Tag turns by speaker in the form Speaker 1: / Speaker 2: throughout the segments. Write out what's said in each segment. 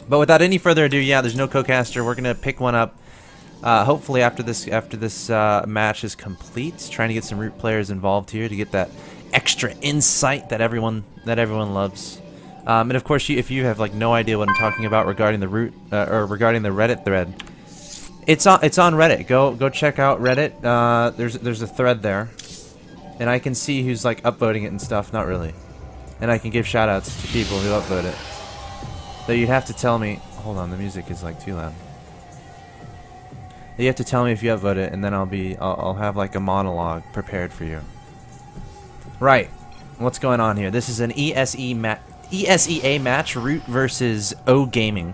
Speaker 1: But without any further ado, yeah, there's no co-caster. We're gonna pick one up. Hopefully after this match is complete, trying to get some root players involved here to get that extra insight that everyone loves. And of course, if you have like no idea what I'm talking about regarding the root or regarding the Reddit thread, it's on Reddit. Go check out Reddit. There's a thread there, and I can see who's like upvoting it and stuff. Not really, and I can give shout outs to people who upvote it. Though you'd have to tell me. Hold on, the music is like too loud. You have to tell me if you upvote it, and then I'll have like a monologue prepared for you. Right, what's going on here? This is an ESEA match, Root versus O Gaming.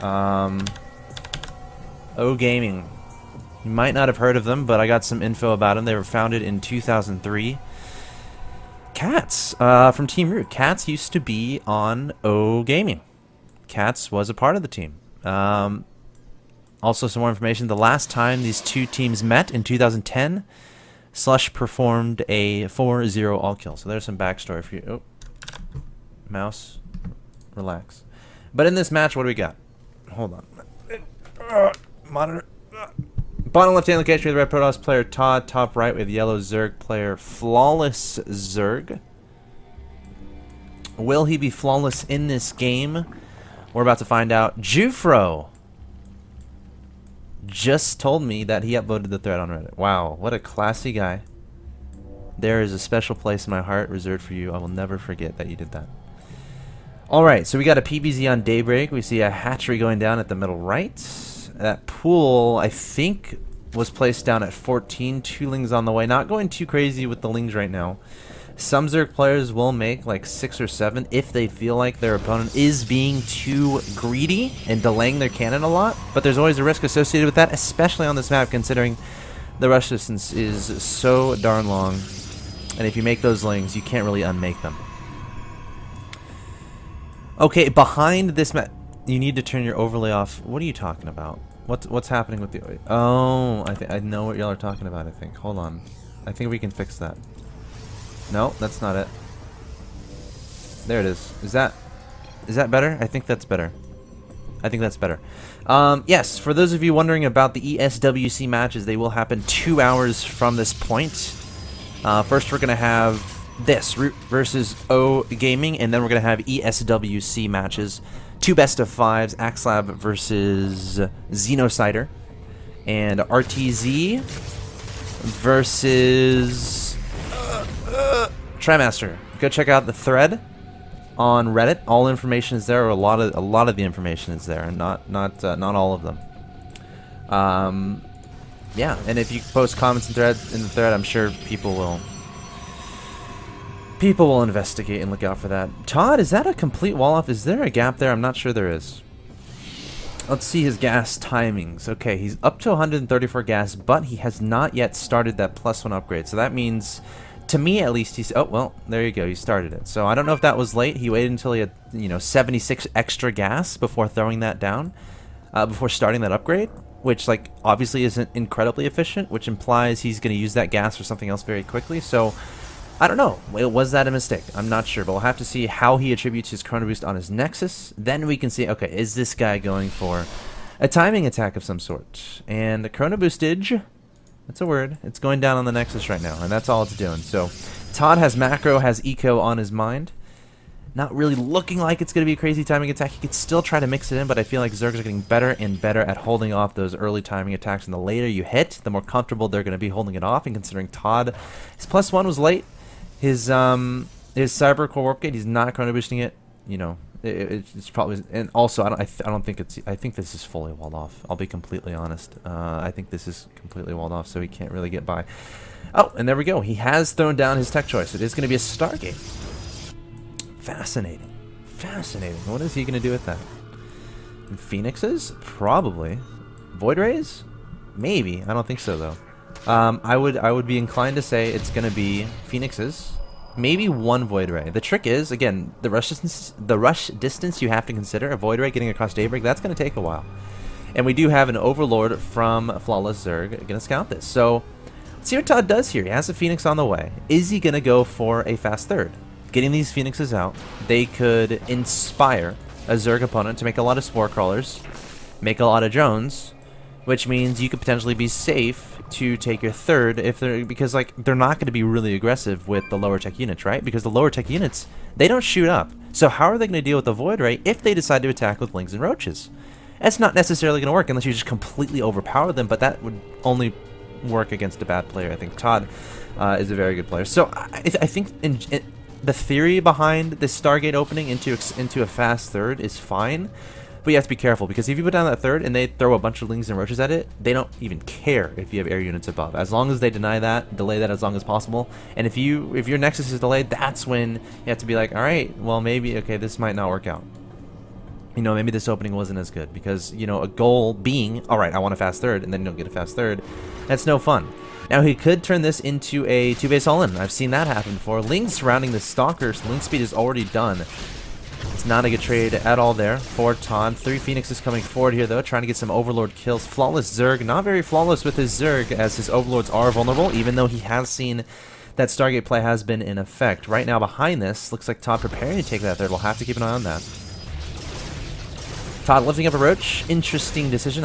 Speaker 1: O Gaming. You might not have heard of them, but I got some info about them. They were founded in 2003. Cats from Team Root. Cats used to be on O Gaming. Cats was a part of the team. Also, some more information. The last time these two teams met in 2010, Slush performed a 4-0 all-kill. So there's some backstory for you. Oh, mouse, relax. But in this match, what do we got? Hold on. Monitor. Bottom left-hand location with red Protoss player Todd. Top right with yellow Zerg player FlawlessZerg. Will he be flawless in this game? We're about to find out. Jufro just told me that he upvoted the thread on Reddit. Wow, what a classy guy. There is a special place in my heart reserved for you. I will never forget that you did that. Alright, so we got a PBZ on Daybreak. We see a hatchery going down at the middle right. That pool, I think, was placed down at 14. 2 lings on the way. Not going too crazy with the lings right now. Some Zerg players will make like 6 or 7 if they feel like their opponent is being too greedy and delaying their cannon a lot. But there's always a risk associated with that, especially on this map, considering the rush distance is so darn long. And if you make those lings, you can't really unmake them. Okay, behind this map, you need to turn your overlay off. What are you talking about? What's happening with the... Oh, I know what y'all are talking about, I think. Hold on. I think we can fix that. No, that's not it. There it is. Is that better? I think that's better. I think that's better. Yes, for those of you wondering about the ESWC matches, they will happen 2 hours from this point. First, we're going to have this, Root versus O Gaming, and then we're going to have ESWC matches. 2 best-of-5s, Axlab versus Xenocider, and RTZ versus... Trimaster. Go check out the thread on Reddit. All information is there, or a lot of the information is there, and not all of them. Yeah, and if you post comments in the thread, I'm sure people will investigate and look out for that. Todd, is that a complete wall off? Is there a gap there? I'm not sure there is. Let's see his gas timings. Okay, he's up to 134 gas, but he has not yet started that +1 upgrade. So that means, to me at least, he's... Oh, well, there you go. He started it. So I don't know if that was late. He waited until he had, 76 extra gas before throwing that down, before starting that upgrade, which, like, obviously isn't incredibly efficient, which implies he's going to use that gas for something else very quickly. So I don't know. Was that a mistake? I'm not sure, but we'll have to see how he attributes his Chrono Boost on his Nexus. Then we can see, okay, is this guy going for a timing attack of some sort? And the Chrono Boostage, that's a word, it's going down on the Nexus right now, and that's all it's doing. So Todd has macro, has eco on his mind. Not really looking like it's going to be a crazy timing attack. He could still try to mix it in, but I feel like Zergs are getting better and better at holding off those early timing attacks. And the later you hit, the more comfortable they're going to be holding it off. And considering Todd, his +1 was late. His Cyber Core Warp Gate, he's not Chrono Boosting it. It's probably, and also I don't think it's. I think this is fully walled off. I'll be completely honest. I think this is completely walled off, so he can't really get by. Oh, and there we go. He has thrown down his tech choice. It is going to be a Stargate. Fascinating. Fascinating. What is he going to do with that? Phoenixes? Probably. Void Rays? Maybe. I don't think so, though. I would be inclined to say it's going to be Phoenixes. Maybe 1 Void Ray. The trick is, again, the rush distance you have to consider. A Void Ray getting across Daybreak, that's going to take a while. And we do have an Overlord from FlawlessZerg going to scout this. So, let's see what Todd does here. He has a Phoenix on the way. Is he going to go for a fast third? Getting these Phoenixes out, they could inspire a Zerg opponent to make a lot of Spore Crawlers, make a lot of drones, which means you could potentially be safe to take your third if they're, because like they're not going to be really aggressive with the lower tech units, right? Because the lower tech units, they don't shoot up. So how are they going to deal with the Void Ray if they decide to attack with Lings and Roaches? It's not necessarily going to work unless you just completely overpower them, but that would only work against a bad player. I think ToD is a very good player. So I think the theory behind this Stargate opening into a fast third is fine, but you have to be careful, because if you put down that third and they throw a bunch of Lings and Roaches at it, they don't even care if you have air units above. As long as they delay that as long as possible. And if your Nexus is delayed, that's when you have to be like, all right, well maybe, okay, this might not work out. You know, maybe this opening wasn't as good, because, you know, a goal being, all right, I want a fast third, and then you don't get a fast third. That's no fun. Now, he could turn this into a 2-base all-in. I've seen that happen before. Lings surrounding the Stalkers. Link speed is already done. It's not a good trade at all there for ToD. 3 Phoenixes coming forward here, though, trying to get some Overlord kills. FlawlessZerg, not very flawless with his Zerg, as his Overlords are vulnerable, even though he has seen that Stargate play has been in effect. Right now, behind this, looks like ToD preparing to take that third. We'll have to keep an eye on that. ToD lifting up a Roach. Interesting decision.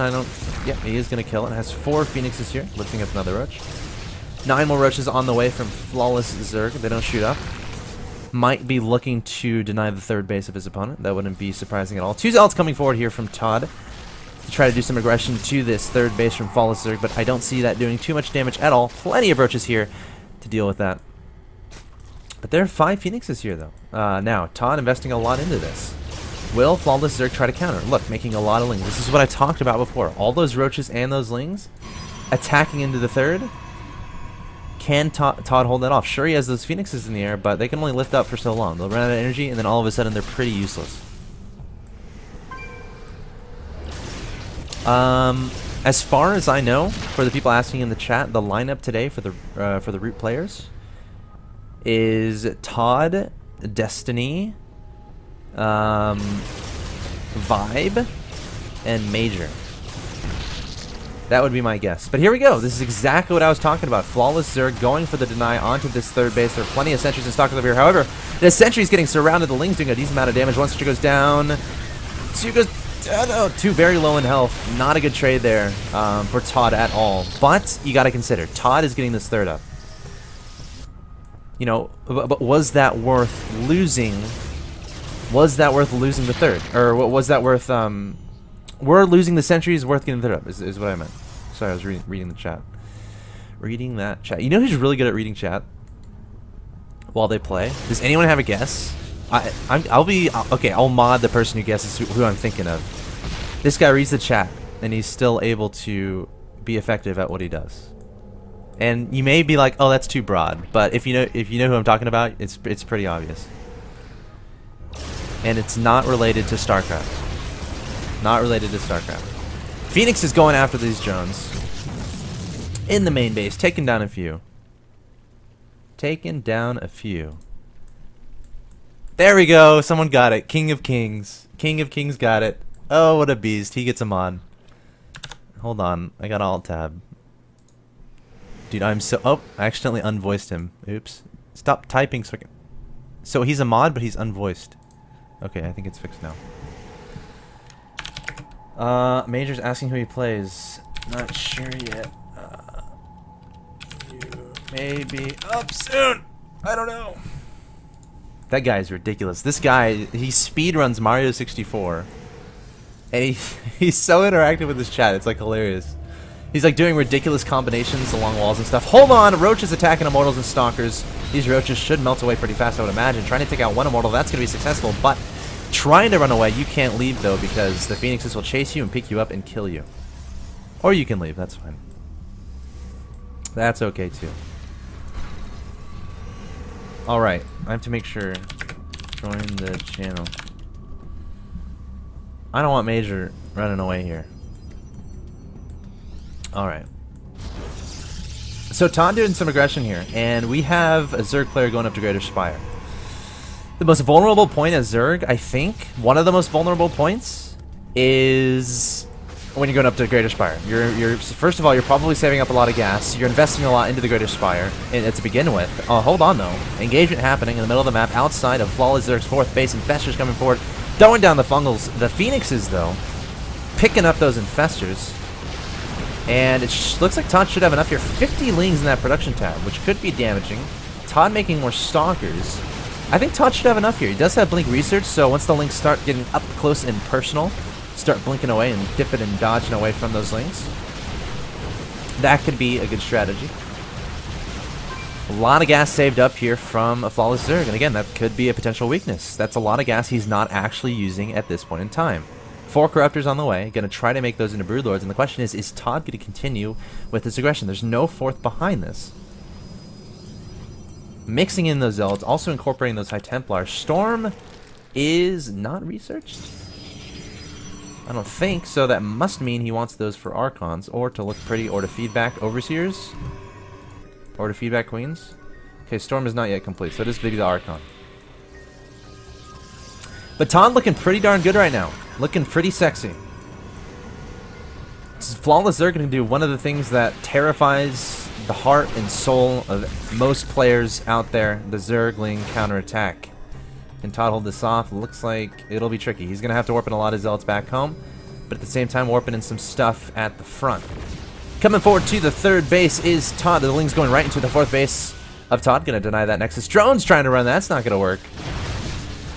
Speaker 1: Yeah, he is going to kill it. Has 4 Phoenixes here, lifting up another Roach. 9 more Roaches on the way from FlawlessZerg. They don't shoot up. Might be looking to deny the third base of his opponent. That wouldn't be surprising at all. 2 Zealots coming forward here from ToD to try to do some aggression to this third base from FlawlessZerg, but I don't see that doing too much damage at all. Plenty of Roaches here to deal with that. But there are 5 Phoenixes here, though. Now, ToD investing a lot into this. Will FlawlessZerg try to counter? Look, making a lot of Lings. This is what I talked about before. All those Roaches and those Lings attacking into the third. Can ToD hold that off? Sure, he has those Phoenixes in the air, but they can only lift up for so long. They'll run out of energy, and then all of a sudden they're pretty useless. As far as I know, for the people asking in the chat, the lineup today for the Root players is ToD, Destiny, Vibe, and Major. That would be my guess. But here we go. This is exactly what I was talking about. FlawlessZerg going for the deny onto this third base. There are plenty of sentries in stock over here. However, the sentry's getting surrounded. The Ling's doing a decent amount of damage. One sentry goes down. 2 goes down. Oh, 2 very low in health. Not a good trade there for ToD at all. But you got to consider, ToD is getting this third up. You know, but was that worth losing? Was that worth losing the third? Or was that worth... Were losing the sentries worth getting the third up, is what I meant. Sorry, I was reading the chat. Reading that chat. You know who's really good at reading chat while they play? Does anyone have a guess? I'll mod the person who guesses who I'm thinking of. This guy reads the chat, and he's still able to be effective at what he does. And you may be like, oh, that's too broad. But if you know who I'm talking about, it's pretty obvious. And it's not related to StarCraft. Not related to StarCraft. Phoenix is going after these drones in the main base, taking down a few. Taking down a few. There we go. Someone got it. King of Kings. King of Kings got it. Oh, what a beast. He gets a mod. Hold on. I got Alt-Tab. Dude, I'm so... Oh, I accidentally unvoiced him. Oops. Stop typing so I can... So he's a mod, but he's unvoiced. Okay, I think it's fixed now. Major's asking who he plays. Not sure yet. You may be up soon. I don't know. That guy is ridiculous. This guy, he speedruns Mario 64. And he's so interactive with his chat. It's like hilarious. He's like doing ridiculous combinations along walls and stuff. Hold on! Roaches attacking Immortals and Stalkers. These Roaches should melt away pretty fast, I would imagine. Trying to take out one Immortal, that's going to be successful, but... Trying to run away, you can't leave though, because the Phoenixes will chase you and pick you up and kill you. Or you can leave, that's fine. That's okay too. Alright, I have to make sure. Join the channel. I don't want Major running away here. Alright. So ToD doing some aggression here, and we have a Zerg player going up to Greater Spire. The most vulnerable point as Zerg, I think, one of the most vulnerable points is when you're going up to Greater Spire. First of all, you're probably saving up a lot of gas. You're investing a lot into the Greater Spire to begin with. Hold on, though. Engagement happening in the middle of the map outside of FlawlessZerg's 4th base. Infestors coming forward. Throwing down the fungals. The Phoenixes, though, picking up those infestors. And it looks like Todd should have enough here. 50 lings in that production tab, which could be damaging. Todd making more stalkers. I think Todd should have enough here. He does have blink research, so once the lings start getting up close and personal, start blinking away and dipping and dodging away from those lings. That could be a good strategy. A lot of gas saved up here from a FlawlessZerg, and again, that could be a potential weakness. That's a lot of gas he's not actually using at this point in time. 4 Corruptors on the way, going to try to make those into Broodlords, and the question is Todd going to continue with this aggression? There's no fourth behind this. Mixing in those Zealots, also incorporating those High Templars. Storm is not researched? I don't think, so that must mean he wants those for Archons, or to look pretty, or to feed back Overseers, or to feed back Queens. Okay, Storm is not yet complete, so it is going to be the Archon. But Todd looking pretty darn good right now. Looking pretty sexy. FlawlessZerg going to do one of the things that terrifies the heart and soul of most players out there, the Zergling counterattack. Can Todd hold this off? Looks like it'll be tricky. He's going to have to warp in a lot of Zealots back home, but at the same time warping in some stuff at the front. Coming forward to the third base is Todd. The Ling's going right into the fourth base of Todd. Going to deny that Nexus. Drone's trying to run. That's not going to work.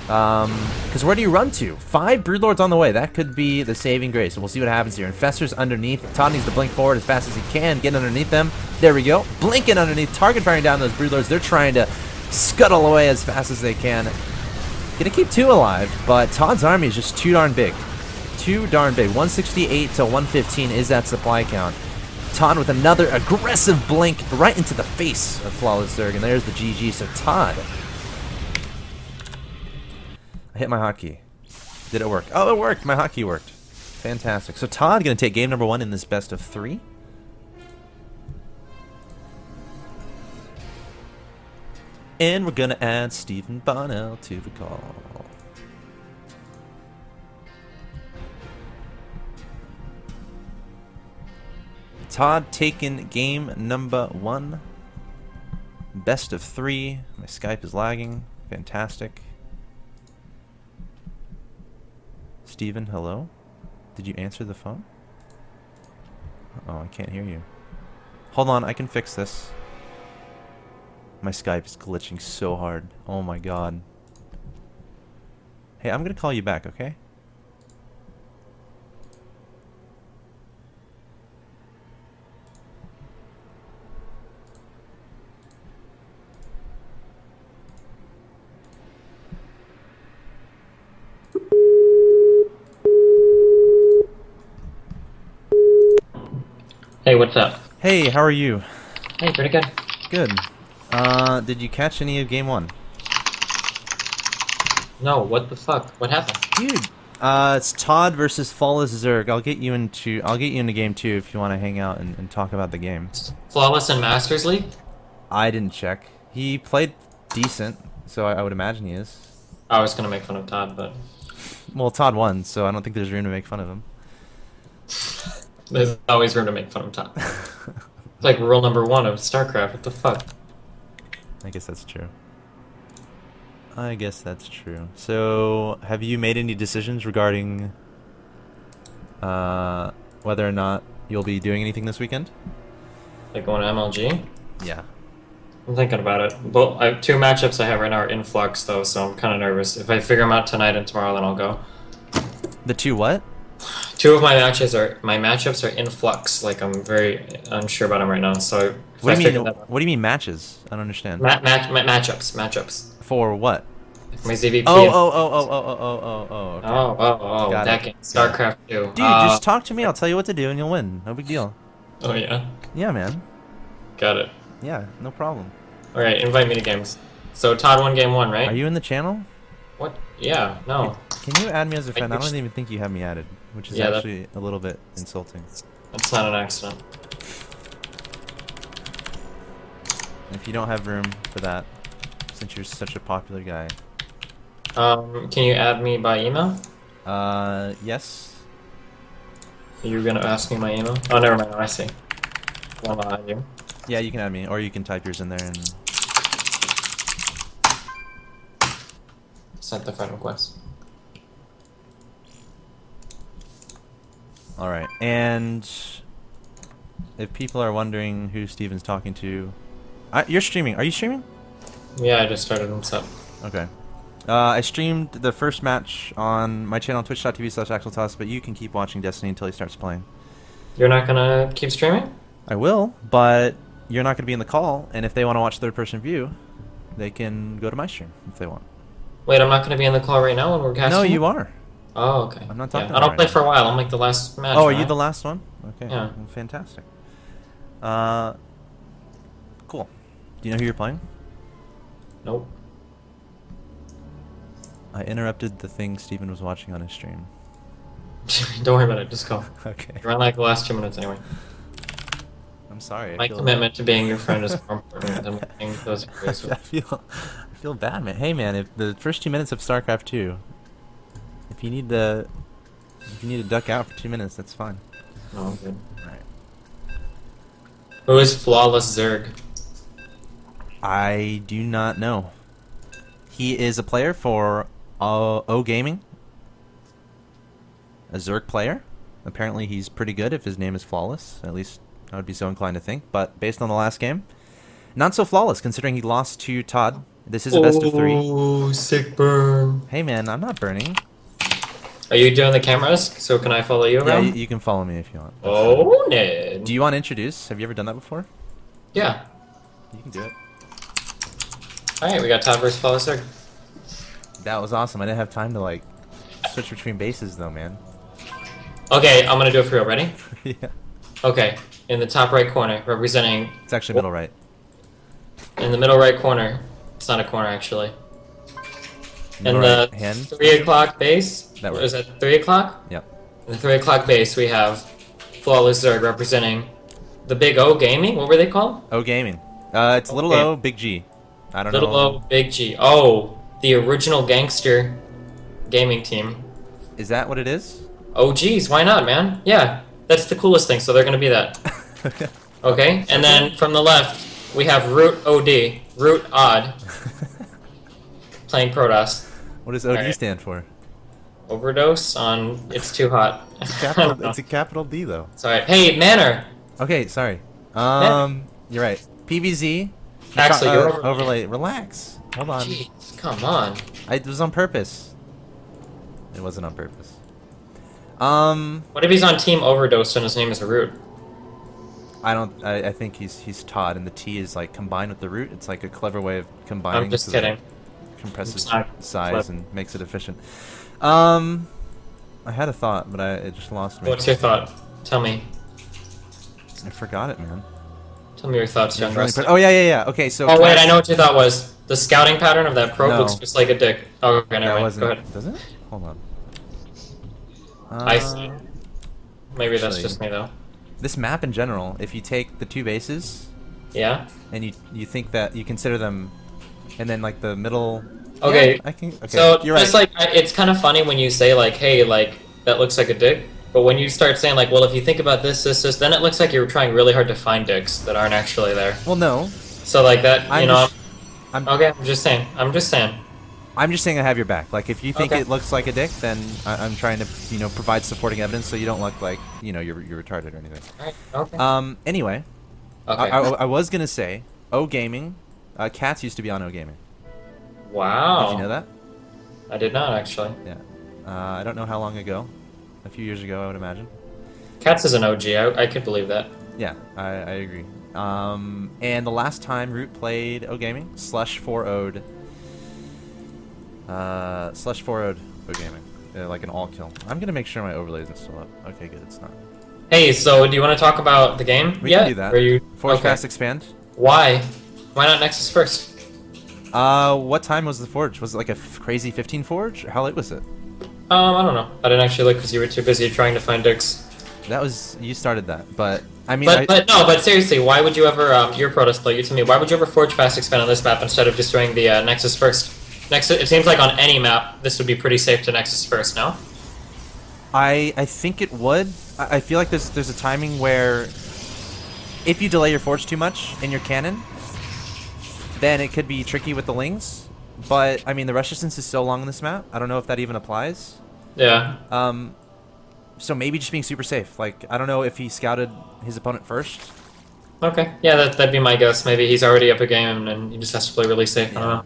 Speaker 1: Because where do you run to? 5 Broodlords on the way. That could be the saving grace. We'll see what happens here. Infestors underneath. Todd needs to blink forward as fast as he can. Get underneath them. There we go. Blinking underneath. Target firing down those Broodlords. They're trying to scuttle away as fast as they can. Gonna keep 2 alive, but Todd's army is just too darn big. Too darn big. 168 to 115 is that supply count. Todd with another aggressive blink right into the face of FlawlessZerg, and there's the GG. So Todd... I hit my hotkey. Did it work? Oh, it worked! My hotkey worked. Fantastic. So Todd gonna take game number 1 in this best of 3. And we're gonna add Stephen Bonnell to the call. Todd taking game number 1. Best of 3. My Skype is lagging. Fantastic. Stephen, hello? Did you answer the phone? Oh, I can't hear you. Hold on, I can fix this. My Skype is glitching so hard. Oh my god. Hey, I'm gonna call you back, okay?
Speaker 2: Hey, what's up?
Speaker 1: Hey, how are you?
Speaker 2: Hey, pretty good.
Speaker 1: Good. Did you catch any of game 1?
Speaker 2: No, what the fuck? What happened?
Speaker 1: Dude, it's Todd versus FlawlessZerg. I'll get you into game 2 if you want to hang out and talk about the game.
Speaker 2: Flawless and Masters League?
Speaker 1: I didn't check. He played decent, so I would imagine he is.
Speaker 2: I was gonna make fun of Todd, but...
Speaker 1: Well, Todd won, so I don't think there's room to make fun of him.
Speaker 2: There's always room to make fun of Todd. It's like rule number 1 of StarCraft. What the fuck?
Speaker 1: I guess that's true. I guess that's true. So, have you made any decisions regarding whether or not you'll be doing anything this weekend?
Speaker 2: Like going to MLG?
Speaker 1: Yeah.
Speaker 2: I'm thinking about it. Well, 2 matchups I have right now are in flux, though, so I'm kind of nervous. If I figure them out tonight and tomorrow, then I'll go.
Speaker 1: The 2 what?
Speaker 2: 2 of my matchups are in flux. Like, I'm very unsure about them right now. So
Speaker 1: what do you mean? What do you mean matches? I don't understand.
Speaker 2: Matchups.
Speaker 1: For what?
Speaker 2: My ZVP.
Speaker 1: Oh. Okay.
Speaker 2: Oh. That game. StarCraft 2.
Speaker 1: Dude, just talk to me. I'll tell you what to do, and you'll win. No big deal.
Speaker 2: Oh yeah.
Speaker 1: Yeah, man.
Speaker 2: Got it.
Speaker 1: Yeah, no problem.
Speaker 2: All right, invite me to games. So Todd won game 1, right?
Speaker 1: Are you in the channel?
Speaker 2: What? Yeah. No.
Speaker 1: Can you add me as a friend? I don't even think you have me added, which is actually a little bit insulting.
Speaker 2: That's not an accident.
Speaker 1: If you don't have room for that, since you're such a popular guy.
Speaker 2: Can you add me by email?
Speaker 1: Yes.
Speaker 2: You're gonna ask me my email? Oh, never mind. I see. Well, I'll add you.
Speaker 1: Yeah, you can add me, or you can type yours in there and...
Speaker 2: Sent the friend request.
Speaker 1: All right, and if people are wondering who Steven's talking to, you're streaming. Are you streaming?
Speaker 2: Yeah, I just started what's up.
Speaker 1: Okay. I streamed the first match on my channel, twitch.tv/Axeltoss, but you can keep watching Destiny until he starts playing.
Speaker 2: You're not gonna keep streaming?
Speaker 1: I will, but you're not going to be in the call, and if they want to watch third-person view, they can go to my stream if they want.
Speaker 2: Wait, I'm not gonna be in the call right now when we're casting?
Speaker 1: No, you are.
Speaker 2: Oh, okay.
Speaker 1: I'm not talking
Speaker 2: I don't
Speaker 1: right
Speaker 2: play
Speaker 1: now.
Speaker 2: for a while. I'm like the last match.
Speaker 1: Oh, are
Speaker 2: right?
Speaker 1: you the last one? Okay.
Speaker 2: Yeah.
Speaker 1: Well, fantastic. Cool. Do you know who you're playing?
Speaker 2: Nope.
Speaker 1: I interrupted the thing Steven was watching on his stream.
Speaker 2: Don't worry about it. Just go.
Speaker 1: Okay.
Speaker 2: You're on like the last 2 minutes anyway.
Speaker 1: I'm sorry.
Speaker 2: My commitment to being your friend is more important than winning those races.
Speaker 1: I feel bad, man. Hey, man, if the first 2 minutes of StarCraft 2, if you need to duck out for 2 minutes, that's fine.
Speaker 2: Oh, good.
Speaker 1: Alright.
Speaker 2: Who is FlawlessZerg?
Speaker 1: I do not know. He is a player for O Gaming. A Zerg player. Apparently he's pretty good if his name is Flawless. At least I would be so inclined to think. But based on the last game, not so flawless considering he lost to Todd. This is a best of 3.
Speaker 2: Oh, sick burn.
Speaker 1: Hey man, I'm not burning.
Speaker 2: Are you doing the cameras? So can I follow you
Speaker 1: Yeah,
Speaker 2: around?
Speaker 1: you can follow me if you want.
Speaker 2: Oh, Ned.
Speaker 1: Do you want to introduce? Have you ever done that before?
Speaker 2: Yeah.
Speaker 1: You can do it.
Speaker 2: Alright, we got Todd versus FlawlessZerg.
Speaker 1: That was awesome. I didn't have time to like switch between bases though, man.
Speaker 2: Okay, I'm gonna do it for real. Ready?
Speaker 1: Yeah.
Speaker 2: Okay, in the top right corner, representing...
Speaker 1: It's actually middle right.
Speaker 2: In the middle right corner. It's not a corner, actually.
Speaker 1: Middle
Speaker 2: In the
Speaker 1: right hand.
Speaker 2: 3 o'clock base...
Speaker 1: That works.
Speaker 2: Is that 3 o'clock?
Speaker 1: Yep.
Speaker 2: In the 3 o'clock base, we have FlawlessZerg representing the Big O Gaming. What were they called?
Speaker 1: O Gaming. It's little
Speaker 2: Okay.
Speaker 1: O, big G. I don't
Speaker 2: Little
Speaker 1: know.
Speaker 2: O, Big G. Oh, the original gangster gaming team.
Speaker 1: Is that what it is?
Speaker 2: Oh, geez, why not, man? Yeah, that's the coolest thing, so they're gonna be that. Okay, and then from the left, we have ROOToD, ROOToD, playing Protoss.
Speaker 1: What does OD
Speaker 2: Alright.
Speaker 1: stand for?
Speaker 2: Overdose on It's Too Hot.
Speaker 1: It's a capital D though.
Speaker 2: Sorry. Hey, Manor!
Speaker 1: Okay, sorry. You're right. PVZ.
Speaker 2: Actually, you're
Speaker 1: overlay. Relax. Hold on.
Speaker 2: Jeez, come on.
Speaker 1: It was on purpose. It wasn't on purpose.
Speaker 2: What if he's on Team Overdose and his name is Root?
Speaker 1: I think he's Todd, and the T is like combined with the root. It's like a clever way of combining.
Speaker 2: I'm just
Speaker 1: so that
Speaker 2: kidding.
Speaker 1: it compresses
Speaker 2: It's not
Speaker 1: size
Speaker 2: clever.
Speaker 1: and makes it efficient. I had a thought, but it just lost me.
Speaker 2: What's your thought? Tell me.
Speaker 1: I forgot it, man.
Speaker 2: Tell me your thoughts, young wrestler.
Speaker 1: Oh yeah. Okay, so.
Speaker 2: Oh wait, I know what your thought was. The scouting pattern of that probe
Speaker 1: No.
Speaker 2: looks just like a dick. Oh, okay, never
Speaker 1: That
Speaker 2: mind.
Speaker 1: wasn't.
Speaker 2: Go ahead.
Speaker 1: Does it? Hold on.
Speaker 2: I see. Maybe that's
Speaker 1: actually-
Speaker 2: just me though.
Speaker 1: This map in general, if you take the 2 bases
Speaker 2: Yeah.
Speaker 1: and you think that you consider them, and then like the middle.
Speaker 2: Okay.
Speaker 1: Yeah, I can. Okay.
Speaker 2: So
Speaker 1: you're
Speaker 2: it's
Speaker 1: right.
Speaker 2: like it's kind of funny when you say like, "Hey, like that looks like a dick," but when you start saying like, "Well, if you think about this, then it looks like you're trying really hard to find dicks that aren't actually there."
Speaker 1: Well, no.
Speaker 2: So like that,
Speaker 1: I'm
Speaker 2: you know.
Speaker 1: just- I'm-
Speaker 2: Okay, I'm just saying. I'm just saying.
Speaker 1: I'm just saying I have your back. Like, if you think
Speaker 2: Okay.
Speaker 1: it looks like a dick, then I'm trying to, provide supporting evidence so you don't look like, you're retarded or anything.
Speaker 2: All right. Okay.
Speaker 1: Anyway,
Speaker 2: Okay.
Speaker 1: I was gonna say, O Gaming, Cats used to be on O Gaming.
Speaker 2: Wow.
Speaker 1: Did you know that?
Speaker 2: I did not actually.
Speaker 1: Yeah. I don't know how long ago. A few years ago, I would imagine.
Speaker 2: Cats is an OG. I could believe that.
Speaker 1: Yeah, I agree. And the last time Root played O Gaming, /4o'd. /4o'd O Gaming. Like an all kill. I'm gonna make sure my overlay isn't still up. Okay, good, it's not.
Speaker 2: Hey, so do you want to talk about the game?
Speaker 1: We
Speaker 2: yet?
Speaker 1: can do that.
Speaker 2: Or you...
Speaker 1: Forge
Speaker 2: okay.
Speaker 1: Fast Expand.
Speaker 2: Why? Why not Nexus first?
Speaker 1: What time was the Forge? Was it like a crazy 15 Forge? How late was it?
Speaker 2: I don't know. I didn't actually look because you were too busy trying to find dicks.
Speaker 1: That was... You started that, but... I mean...
Speaker 2: But seriously, why would you ever... you're a Protoss player, you tell me, why would you ever Forge Fast Expand on this map instead of just doing the Nexus first? Nexus, it seems like on any map, this would be pretty safe to Nexus first, no?
Speaker 1: I think it would. I feel like there's a timing where... If you delay your Forge too much in your cannon, then it could be tricky with the Lings. But, I mean, the rush distance is so long on this map, I don't know if that even applies.
Speaker 2: Yeah.
Speaker 1: So maybe just being super safe. Like, I don't know if he scouted his opponent first.
Speaker 2: Okay, yeah, that'd be my guess. Maybe he's already up a game and he just has to play really safe.
Speaker 1: Yeah.
Speaker 2: I don't know.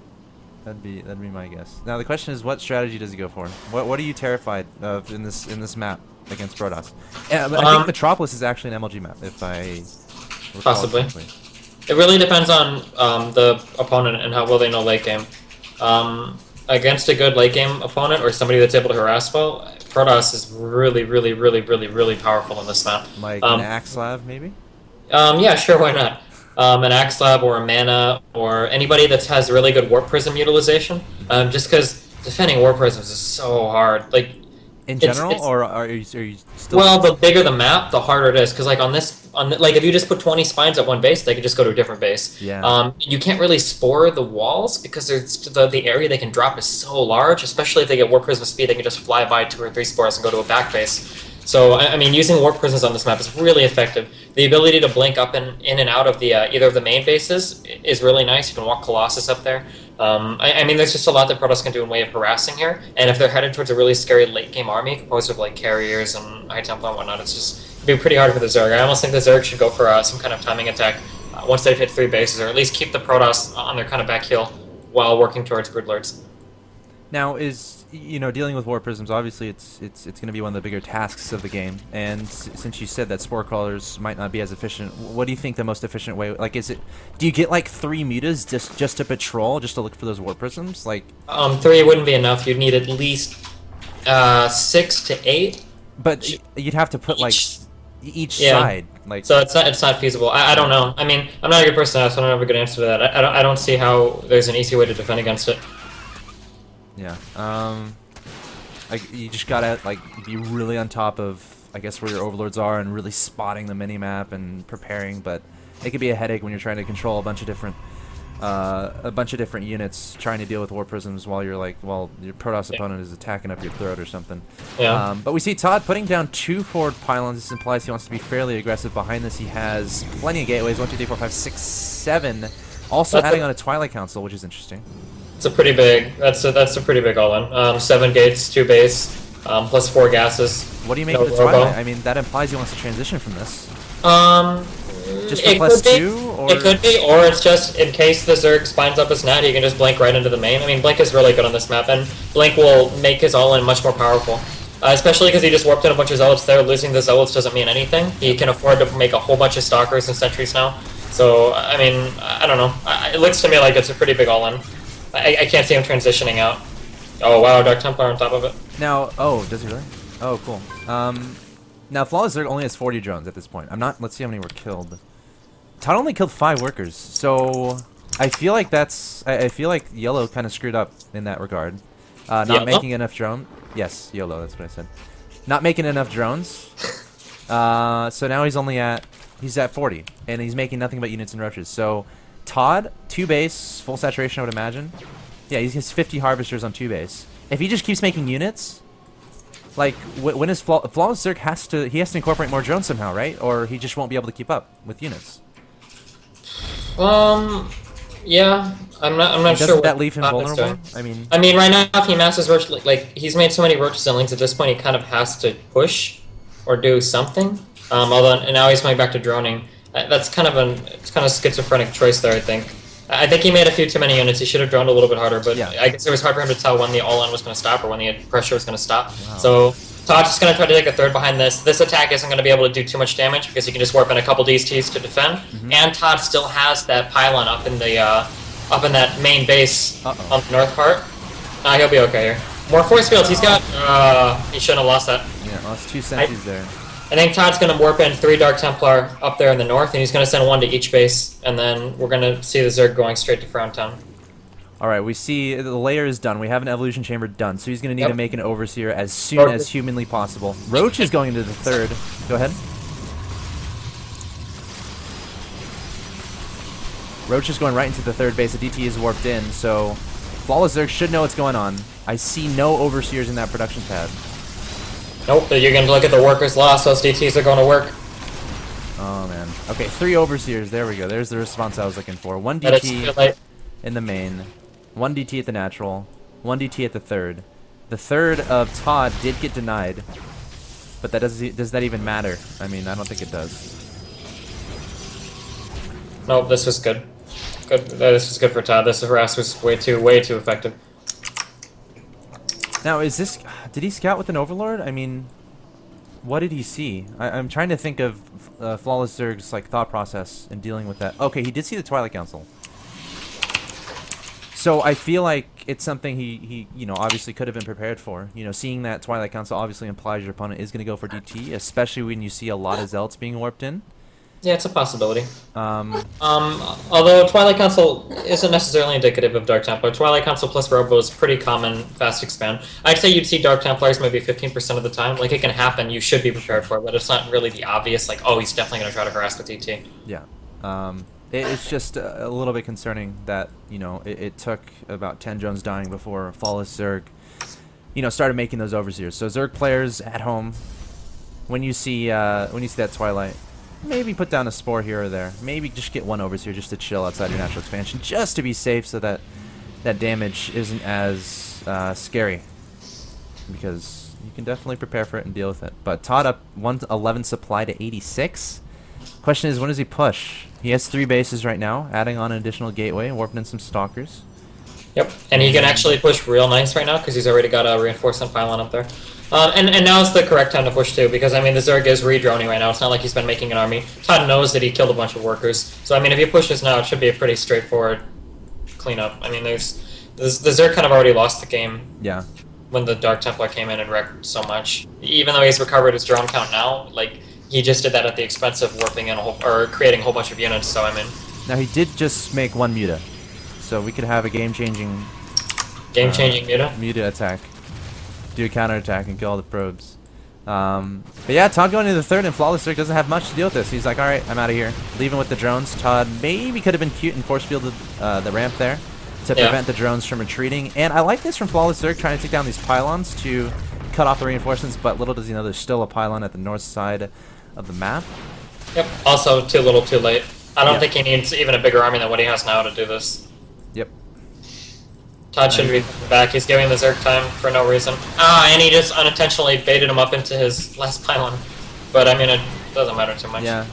Speaker 1: That'd be my guess. Now the question is, what strategy does he go for? What are you terrified of in this map against Protoss? Yeah, I think Metropolis is actually an MLG map, if I recall
Speaker 2: possibly.
Speaker 1: correctly.
Speaker 2: It really depends on the opponent and how well they know late game. Against a good late game opponent or somebody that's able to harass well, Protoss is really, really, really, really, really powerful in this map.
Speaker 1: Like an Axeltoss, maybe?
Speaker 2: Yeah, sure, why not? An Axeltoss or a Mana or anybody that has really good Warp Prism utilization. Just because defending Warp Prisms is so hard. Like
Speaker 1: in general, or are you still?
Speaker 2: Well, the bigger the map, the harder it is. Because like like if you just put 20 spines at one base, they can just go to a different base.
Speaker 1: Yeah.
Speaker 2: You can't really spore the walls because the area they can drop is so large. Especially if they get Warp Prism speed, they can just fly by 2 or 3 spores and go to a back base. So, I mean, using Warp Prisms on this map is really effective. The ability to blink up and in and out of the either of the main bases is really nice. You can walk Colossus up there. I mean, there's just a lot that Protoss can do in way of harassing here. And if they're headed towards a really scary late-game army composed of, like, carriers and High Templar and whatnot, it'd be pretty hard for the Zerg. I almost think the Zerg should go for some kind of timing attack once they've hit 3 bases, or at least keep the Protoss on their kind of back heel while working towards Broodlords.
Speaker 1: Now, dealing with Warp Prisms, obviously it's going to be one of the bigger tasks of the game. And since you said that Spore Crawlers might not be as efficient, what do you think the most efficient way? Like, do you get like 3 mutas just to patrol, just to look for those Warp Prisms? Like,
Speaker 2: 3 wouldn't be enough. You'd need at least 6 to 8.
Speaker 1: But you'd have to put like each side. Like,
Speaker 2: so it's not feasible. I don't know. I mean, I'm not a good person to ask, so I don't have a good answer to that. I don't see how there's an easy way to defend against it.
Speaker 1: Yeah. Like, you just gotta like be really on top of, I guess, where your overlords are and really spotting the mini-map and preparing. But it could be a headache when you're trying to control a bunch of different units trying to deal with Warp Prisms while you're like, well, your Protoss opponent is attacking up your throat or something.
Speaker 2: Yeah.
Speaker 1: But we see Todd putting down 2 forward pylons. This implies he wants to be fairly aggressive. Behind this, he has plenty of gateways. 1, 2, 3, 4, 5, 6, 7. Also adding on a Twilight Council, which is interesting.
Speaker 2: It's a pretty big. That's a pretty big all-in. 7 gates, 2 base, plus 4 gases.
Speaker 1: What do you make of the Twilight? I mean, that implies he wants to transition from this. Just for +2, or
Speaker 2: it could be, or it's just in case the Zerg spines up his net, he can just blink right into the main. I mean, blink is really good on this map, and blink will make his all-in much more powerful. Especially because he just warped in a bunch of zealots there. Losing the zealots doesn't mean anything. He can afford to make a whole bunch of stalkers and sentries now. So, I mean, I don't know. It looks to me like it's a pretty big all-in. I can't see him transitioning out. Oh wow, Dark Templar on top of it.
Speaker 1: Now, does he really? Oh, cool. Now FlawlessZerg only has 40 drones at this point. Let's see how many were killed. Todd only killed 5 workers, so I feel like I feel like Yellow kind of screwed up in that regard. Not making enough drone. Yes, YOLO, that's what I said. Not making enough drones. So now he's at 40, and he's making nothing but units and rushes. So Todd, 2 base, full saturation, I would imagine. Yeah, he has 50 harvesters on 2 base. If he just keeps making units, like when is FlawlessZerg has to incorporate more drones somehow, right? Or he just won't be able to keep up with units.
Speaker 2: Yeah, I'm not sure.
Speaker 1: Doesn't that leave him vulnerable? I mean, right
Speaker 2: now if he masses roach, like he's made so many roaches and lings at this point, he kind of has to push or do something. Although now he's coming back to droning. That's kind of a schizophrenic choice there, I think. I think he made a few too many units. He should have droned a little bit harder, but yeah. I guess it was hard for him to tell when the all-in was going to stop or when the pressure was going to stop. Wow. So Todd's just going to try to take a third behind this. This attack isn't going to be able to do too much damage because he can just warp in a couple DSTs to defend. And Todd still has that pylon up in that main base on the north part. He'll be okay here. More force fields. He's got. He shouldn't have lost that.
Speaker 1: Yeah, lost 2 sentries there.
Speaker 2: I think Todd's going to warp in 3 Dark Templar up there in the north, and he's going to send 1 to each base, and then we're going to see the Zerg going straight to Frowntown.
Speaker 1: Alright, we see the layer is done. We have an Evolution Chamber done, so he's going to need to make an Overseer as soon as humanly possible. Roach is going into the 3rd. Go ahead. Roach is going right into the 3rd base. The DT is warped in, so FlawlessZerg should know what's going on. I see no Overseers in that production pad.
Speaker 2: Nope, you're going to look at the workers lost, those DTs are going to work.
Speaker 1: Oh, man. Okay, 3 Overseers. There we go. There's the response I was looking for. 1 DT in the main, 1 DT at the natural, 1 DT at the 3rd. The 3rd of Todd did get denied. But that does that even matter? I mean, I don't think it does.
Speaker 2: No, this was good. Good. This was good for Todd. This harass was way too effective.
Speaker 1: Now, is this... Did he scout with an Overlord? I mean, what did he see? I'm trying to think of FlawlessZerg's like thought process in dealing with that. Okay, he did see the Twilight Council. So I feel like it's something he you know, obviously could have been prepared for. You know, seeing that Twilight Council obviously implies your opponent is going to go for DT, especially when you see a lot of Zealots being warped in.
Speaker 2: Yeah, it's a possibility. Although Twilight Council isn't necessarily indicative of Dark Templar. Twilight Council plus Robo is pretty common, fast expand. I'd say you'd see Dark Templars maybe 15% of the time. Like, it can happen, you should be prepared for it, but it's not really the obvious, like, oh, he's definitely going to try to harass with DT.
Speaker 1: Yeah. It's just a little bit concerning that, you know, it took about 10 drones dying before FlawlessZerg, you know, started making those overseers. So Zerg players at home, when you see that Twilight, maybe put down a Spore here or there. Maybe just get one overseer just to chill outside your natural expansion, just to be safe, so that that damage isn't as scary. Because you can definitely prepare for it and deal with it. But Todd up 111 supply to 86. Question is, when does he push? He has 3 bases right now, adding on an additional gateway, warping in some stalkers.
Speaker 2: Yep, and he can actually push real nice right now because he's already got a reinforcement pylon up there. And now's the correct time to push too, because I mean the Zerg is redroning right now. It's not like he's been making an army. Todd knows that he killed a bunch of workers, so I mean if he pushes now, it should be a pretty straightforward cleanup. I mean the Zerg kind of already lost the game.
Speaker 1: Yeah.
Speaker 2: When the Dark Templar came in and wrecked so much, even though he's recovered his drone count now, like he just did that at the expense of warping in creating a whole bunch of units. So I mean.
Speaker 1: Now he did just make 1 Muta, so we could have a game-changing Muta attack. Do a counterattack and kill all the probes. But yeah, Todd going into the 3rd, and FlawlessZerg doesn't have much to deal with this. He's like, alright, I'm out of here. Leaving with the drones. Todd maybe could have been cute and force fielded the ramp there to prevent the drones from retreating. And I like this from FlawlessZerg, trying to take down these pylons to cut off the reinforcements, but little does he know there's still a pylon at the north side of the map.
Speaker 2: Yep, also too little too late. I don't think he needs even a bigger army than what he has now to do this.
Speaker 1: Yep.
Speaker 2: Todd shouldn't be back. He's giving the Zerg time for no reason. And he just unintentionally baited him up into his last pylon. But, I mean, it doesn't matter too much.
Speaker 1: Yeah.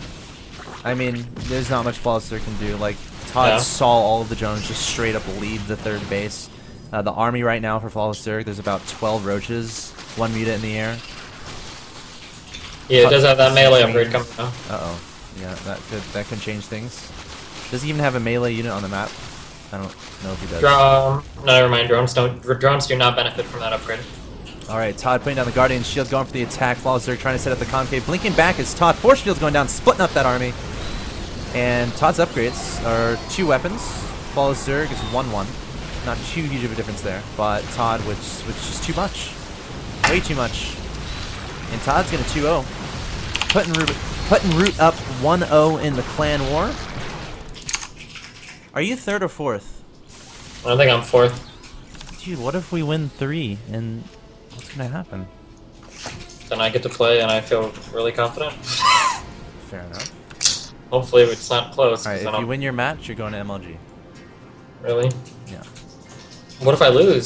Speaker 1: I mean, there's not much FlawlessZerg can do. Like, Todd saw all of the drones just straight up leave the 3rd base. The army right now for FlawlessZerg, there's about 12 roaches, 1 Muta in the air.
Speaker 2: Yeah, it does have that melee upgrade coming now.
Speaker 1: Uh-oh. Yeah, that could change things. Does he even have a melee unit on the map? I don't know if he does.
Speaker 2: No, never mind. Drones do not benefit from that upgrade.
Speaker 1: Alright, Todd putting down the Guardian Shield, going for the attack. FlawlessZerg trying to set up the concave. Blinking back as Todd. Force Field's going down, splitting up that army. And Todd's upgrades are 2 weapons. FlawlessZerg is 1-1. Not too huge of a difference there. But Todd, which is too much. Way too much. And Todd's going to 2-0. Putting Root up 1-0 in the clan war. Are you 3rd or 4th?
Speaker 2: I think I'm 4th.
Speaker 1: Dude, what if we win 3 and what's gonna happen?
Speaker 2: Then I get to play and I feel really confident.
Speaker 1: Fair enough.
Speaker 2: Hopefully it's not close.
Speaker 1: Alright, if you win your match, you're going to MLG.
Speaker 2: Really?
Speaker 1: Yeah.
Speaker 2: What if I lose?